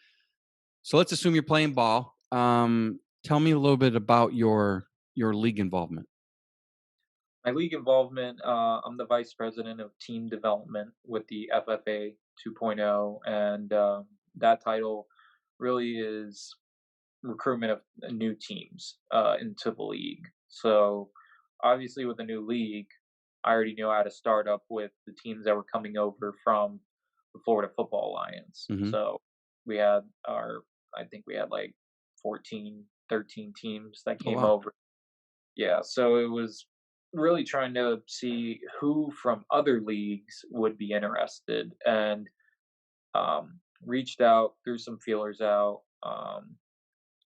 let's assume you're playing ball. Tell me a little bit about your league involvement. My league involvement, I'm the vice president of team development with the FFA 2.0, and that title really is recruitment of new teams into the league. So obviously, with a new league, I already knew how to start up with the teams that were coming over from the Florida Football Alliance. Mm-hmm. So we had I think we had like 14, 13 teams that came over. Yeah, so it was really trying to see who from other leagues would be interested, and reached out, threw some feelers out.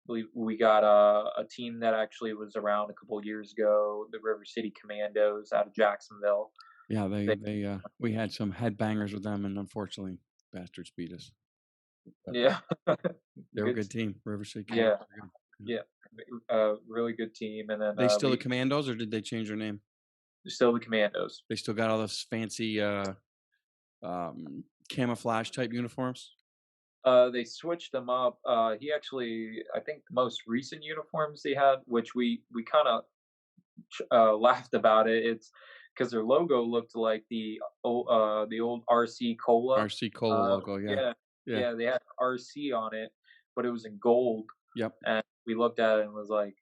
We got a team that actually was around a couple years ago, the River City Commandos out of Jacksonville. Yeah, they we had some headbangers with them, and unfortunately, bastards beat us. But Yeah, they were a good team. River City yeah, Commandos. yeah, really good team. And then They still the Commandos, or did they change their name? still the Commandos. They still got all those fancy camouflage type uniforms. They switched them up. He actually, I think the most recent uniforms they had, which we kind of laughed about it. It's because their logo looked like the old RC Cola. RC Cola logo, yeah. Yeah, they had RC on it, but it was in gold. Yep. And we looked at it and was like,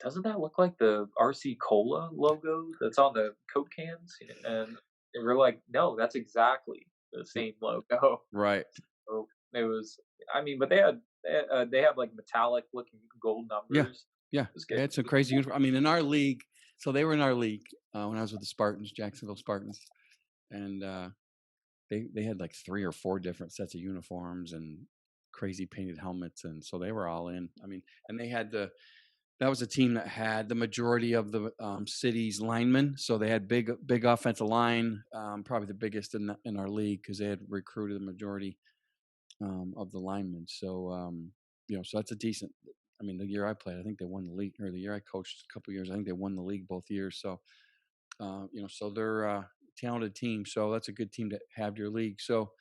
doesn't that look like the RC Cola logo that's on the Coke cans? And we're like, no, that's exactly the same logo. Right. So it was, I mean, but they have like metallic looking gold numbers. Yeah, they had some crazy uniform. I mean, in our league, so they were in our league when I was with the Spartans, Jacksonville Spartans, and they had like 3 or 4 different sets of uniforms and crazy painted helmets, and so they were all in. I mean, and they had that was a team that had the majority of the city's linemen, so they had big offensive line, probably the biggest in our league because they had recruited the majority of the linemen. So so that's a decent. I mean, the year I played, I think they won the league, or the year I coached a couple years, I think they won the league both years. So so they're a talented team. So that's a good team to have your league. So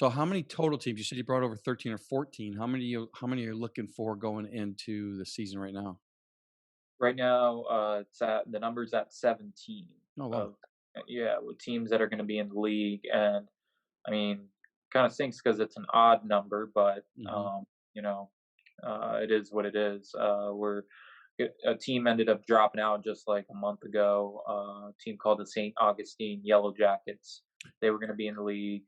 how many total teams? You said you brought over 13 or 14. How many are you looking for going into the season right now? Right now, the number's at 17. Oh, wow. With teams that are going to be in the league, and I mean, kind of stinks because it's an odd number, but it is what it is. A team ended up dropping out just like a month ago. A team called the St. Augustine Yellow Jackets. They were going to be in the league.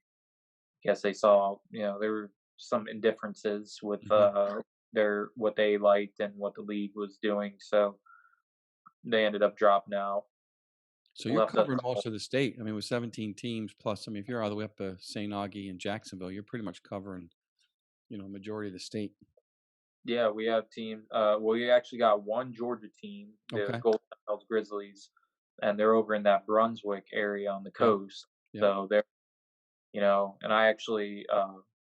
Guess they saw, there were some indifferences with what they liked and what the league was doing, so they ended up dropping out. So you're covering most of the state. I mean, with 17 teams plus, I mean, if you're all the way up to St. Augie and Jacksonville, you're pretty much covering, majority of the state. Yeah, we have teams. We actually got one Georgia team, the Golden Hills Grizzlies, and they're over in that Brunswick area on the coast. Yeah. So they're, and I actually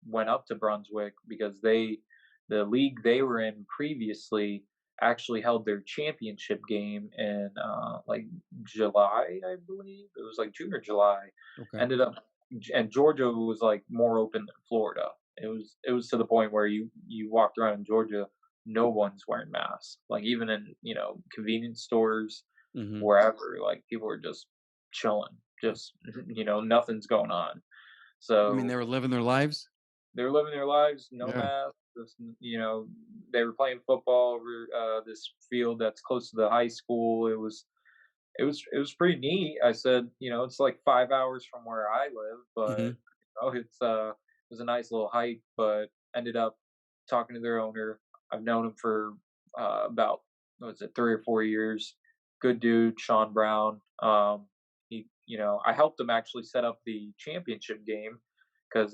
went up to Brunswick because the league they were in previously actually held their championship game in like July, I believe. It was like June or July. Okay. Ended up, and Georgia was like more open than Florida. It was to the point where you walked around in Georgia, no one's wearing masks. Like even in convenience stores, wherever, like people were just chilling, just nothing's going on. So I mean, they were living their lives. They were living their lives, no masks. They were playing football over this field that's close to the high school. It was pretty neat. I said, it's like 5 hours from where I live, but it was a nice little hike. But ended up talking to their owner. I've known him for about 3 or 4 years. Good dude, Sean Brown. I helped them actually set up the championship game because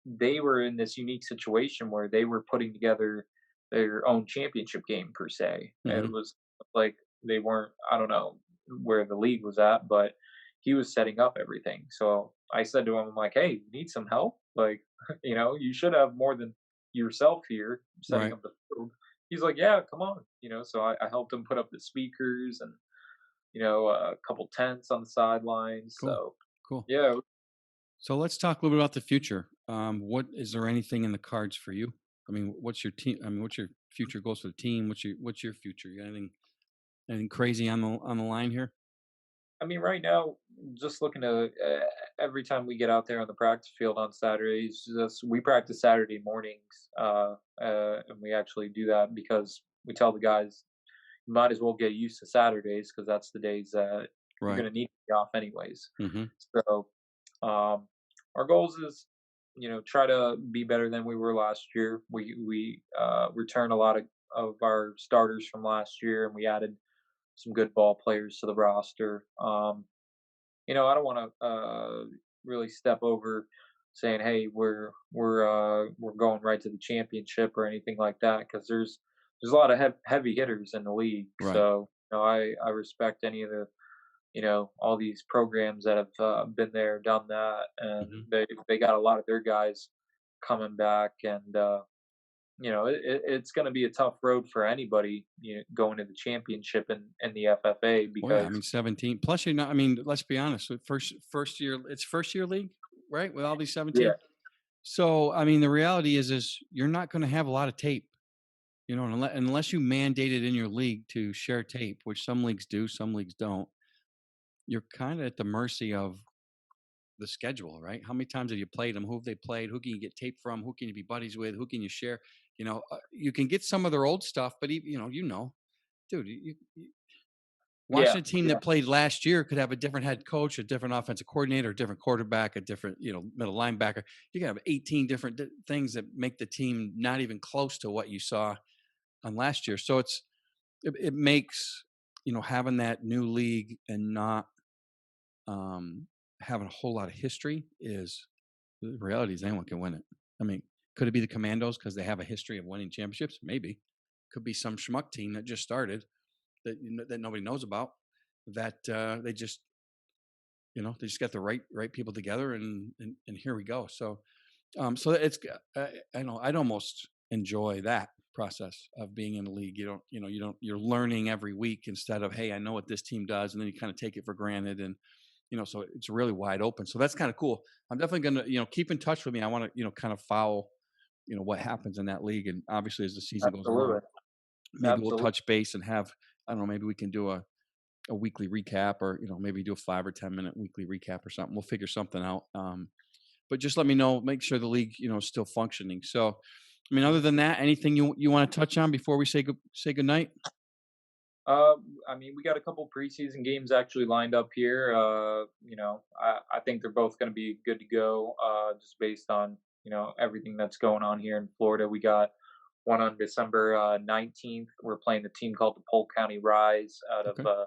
they were in this unique situation where they were putting together their own championship game per se. Mm-hmm. It was like they weren't, I don't know where the league was at, but he was setting up everything. So I said to him, I'm like, hey, you need some help? Like, you should have more than yourself here setting up the field. He's like, yeah, come on. So I helped him put up the speakers, and a couple tents on the sidelines. Cool. So Cool. yeah, So let's talk a little bit about the future. What is there anything in the cards for you? I mean, what's your team? I mean, what's your future goals for the team? What's your future? You got anything crazy on the line here? I mean, right now, just looking to every time we get out there on the practice field on Saturdays, just we practice Saturday mornings, and we actually do that because we tell the guys you might as well get used to Saturdays because that's the days that you're Right. going to need to be off anyways. Mm-hmm. So, our goals is, try to be better than we were last year. We returned a lot of our starters from last year, and we added some good ball players to the roster. I don't want to really step over saying, "Hey, we're going right to the championship" or anything like that, because there's a lot of heavy hitters in the league. Right. So I respect any of the all these programs that have been there, done that, and Mm-hmm. they got a lot of their guys coming back, and it's going to be a tough road for anybody, going to the championship in the FFA Well, yeah. I because mean, 17. Plus, you're not. I mean, let's be honest. With first year, it's first year league, right? With all these yeah, 17. So, I mean, the reality is you're not going to have a lot of tape. Unless you mandate it in your league to share tape, which some leagues do, some leagues don't. You're kind of at the mercy of the schedule, right? How many times have you played them? Who have they played? Who can you get tape from? Who can you be buddies with? Who can you share? You can get some of their old stuff, but dude, yeah, watching a team yeah, that played last year could have a different head coach, a different offensive coordinator, a different quarterback, a different, middle linebacker. You can have 18 different things that make the team not even close to what you saw on last year. So it makes, having that new league and not having a whole lot of history is the reality is anyone can win it. I mean, could it be the Commandos because they have a history of winning championships? Maybe. Could be some schmuck team that just started that nobody knows about. That they just got the right people together, and here we go. So so it's I know I'd almost enjoy that process of being in the league. You're learning every week instead of, hey, I know what this team does, and then you kind of take it for granted, and so it's really wide open. So that's kind of cool. I'm definitely going to, keep in touch with me. I want to, kind of follow, what happens in that league. And obviously as the season goes absolutely, along, maybe we'll absolutely. touch base and have, I don't know, maybe we can do a weekly recap, or, maybe do a 5 or 10 minute weekly recap or something. We'll figure something out. But just let me know, make sure the league, is still functioning. So, I mean, other than that, anything you want to touch on before we say good night? I mean, we got a couple preseason games actually lined up here. I think they're both going to be good to go, just based on everything that's going on here in Florida. We got one on December 19th. We're playing a team called the Polk County Rise out of Okay.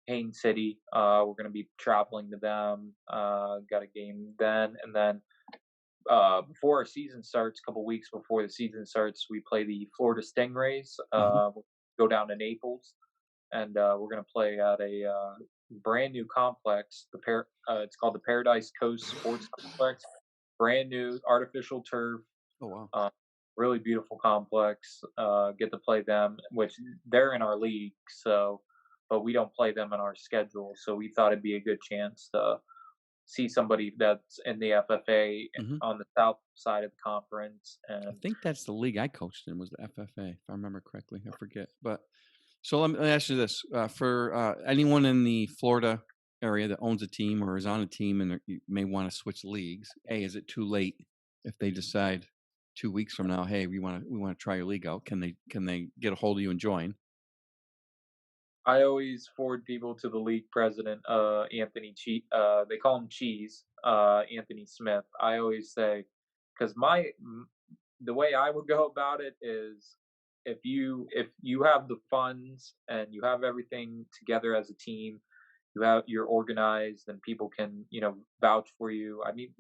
Haines City. We're going to be traveling to them. Got a game then, and then before our season starts, a couple weeks before the season starts, we play the Florida Stingrays. Uh-huh. We'll go down to Naples, and we're going to play at a brand new complex. It's called the Paradise Coast Sports Complex. Brand new artificial turf. Oh, wow. Really beautiful complex. Get to play them, which they're in our league, but we don't play them in our schedule. So we thought it'd be a good chance to see somebody that's in the FFA Hmm. on the south side of the conference. I And think that's the league I coached in, was the FFA, if I remember correctly. I forget. But so let me ask you this: for anyone in the Florida area that owns a team or is on a team, and you may want to switch leagues, is it too late if they decide 2 weeks from now, hey, we want to try your league out? Can they get a hold of you and join? I always forward people to the league president, Anthony they call him Cheese, Anthony Smith. I always say, because the way I would go about it is, if you have the funds and you have everything together as a team, you're organized, and people can vouch for you. I mean,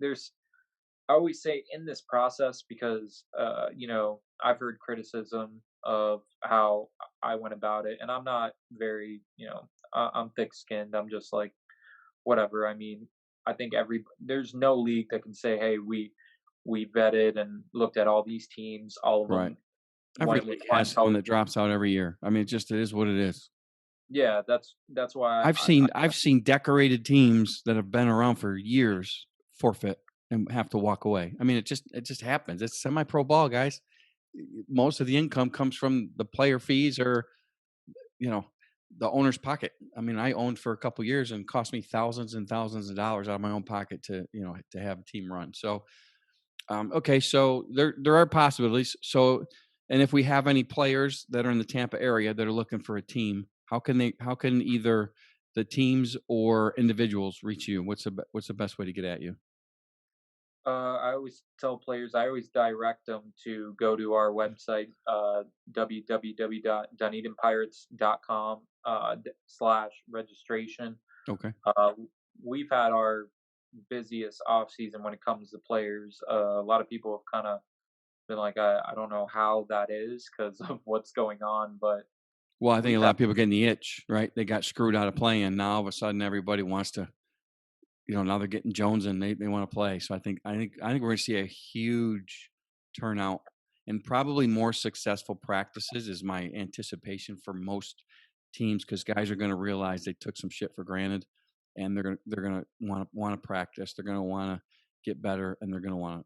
I always say in this process, because I've heard criticism of how I went about it, and I'm not very, I'm thick-skinned. I'm just like, whatever. I mean, I think there's no league that can say, hey, we vetted and looked at all these teams, all of Right. them Every went with league one has someone color. that drops out every year. I mean, it is what it is. Yeah, that's why I've seen decorated teams that have been around for years forfeit and have to walk away. I mean, it just happens. It's semi-pro ball, guys. Most of the income comes from the player fees or, the owner's pocket. I mean, I owned for a couple of years and it cost me thousands and thousands of dollars out of my own pocket to have a team run. So, okay, so there are possibilities. So, and if we have any players that are in the Tampa area that are looking for a team, how can either the teams or individuals reach you? What's the best way to get at you? I always tell players, I always direct them to go to our website, www.dunedinpirates.com /registration. Okay. We've had our busiest off season when it comes to players. A lot of people have kind of been like, I don't know how that is because of what's going on, but Well, I think a lot of people getting the itch, right? They got screwed out of playing. Now all of a sudden everybody wants to, now they're getting Jones and they want to play. So I think we're going to see a huge turnout and probably more successful practices is my anticipation for most teams, because guys are going to realize they took some shit for granted, and they're going to want to practice. They're going to want to get better, and they're going to want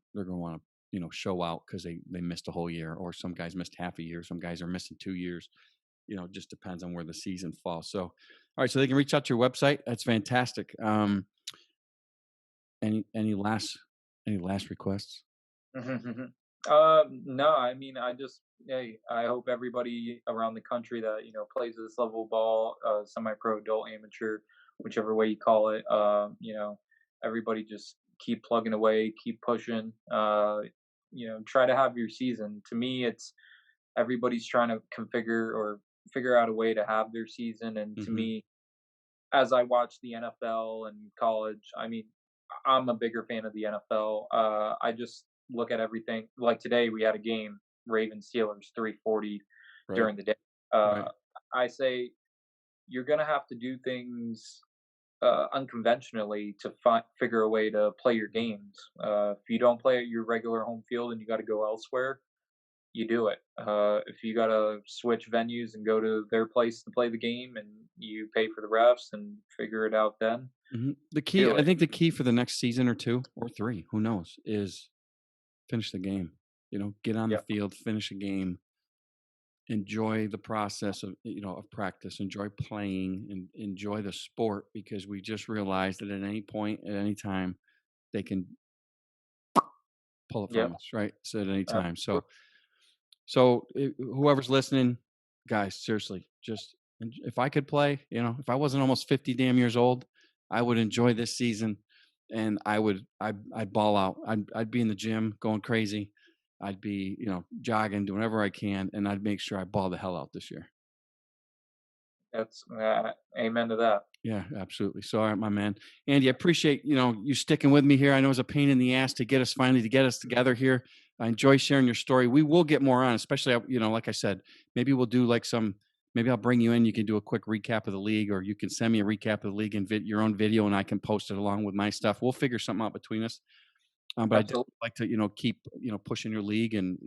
to show out because they missed a whole year, or some guys missed half a year. Some guys are missing 2 years. It just depends on where the season falls. So, all right, so they can reach out to your website. That's fantastic. Any last requests? No, I mean, I hope everybody around the country that plays this level of ball, semi-pro, adult, amateur, whichever way you call it, everybody just keep plugging away, keep pushing, try to have your season. To me, it's everybody's trying to figure out a way to have their season. And to me, as I watch the NFL and college, I mean, I'm a bigger fan of the NFL. I just look at everything. Like today, we had a game, Ravens Steelers, 3:40 during the day. I say you're gonna have to do things unconventionally to figure a way to play your games. If you don't play at your regular home field and you got to go elsewhere, you do it. If you got to switch venues and go to their place to play the game, and you pay for the refs and figure it out then. The key, I think the key for the next season or 2 or 3, who knows, is finish the game. Get on the field, finish a game, enjoy the process of practice, enjoy playing, and enjoy the sport, because we just realized that at any point, at any time, they can pull it from us, right? So at any time. So whoever's listening, guys, seriously, just if I could play, if I wasn't almost 50 damn years old, I would enjoy this season, and I'd ball out. I'd be in the gym going crazy. I'd be, jogging, doing whatever I can, and I'd make sure I ball the hell out this year. That's amen to that. Yeah, absolutely. So, all right, my man, Andy, I appreciate, you sticking with me here. I know it was a pain in the ass to get us together here. I enjoy sharing your story. We will get more on, especially, like I said, maybe we'll do maybe I'll bring you in. You can do a quick recap of the league, or you can send me a recap of the league and your own video, and I can post it along with my stuff. We'll figure something out between us. But I do like to, keep, pushing your league, and,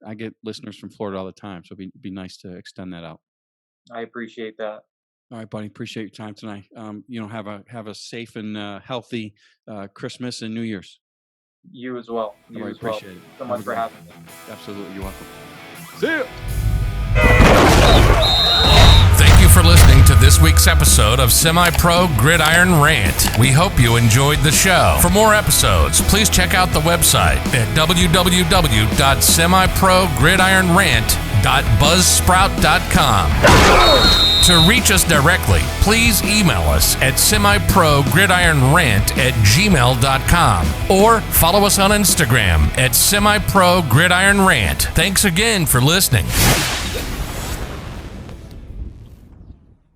I get listeners from Florida all the time. So it'd be nice to extend that out. I appreciate that. All right, buddy. Appreciate your time tonight. Have a safe and healthy Christmas and New Year's. You as well. I appreciate it. So much for having me. Absolutely. You're welcome. See ya. Thank you for listening to this week's episode of Semi-Pro Gridiron Rant. We hope you enjoyed the show. For more episodes, please check out the website at www.semiprogridironrant.buzzsprout.com. To reach us directly, please email us at semiprogridironrant@gmail.com or follow us on Instagram at semiprogridironrant. Thanks again for listening.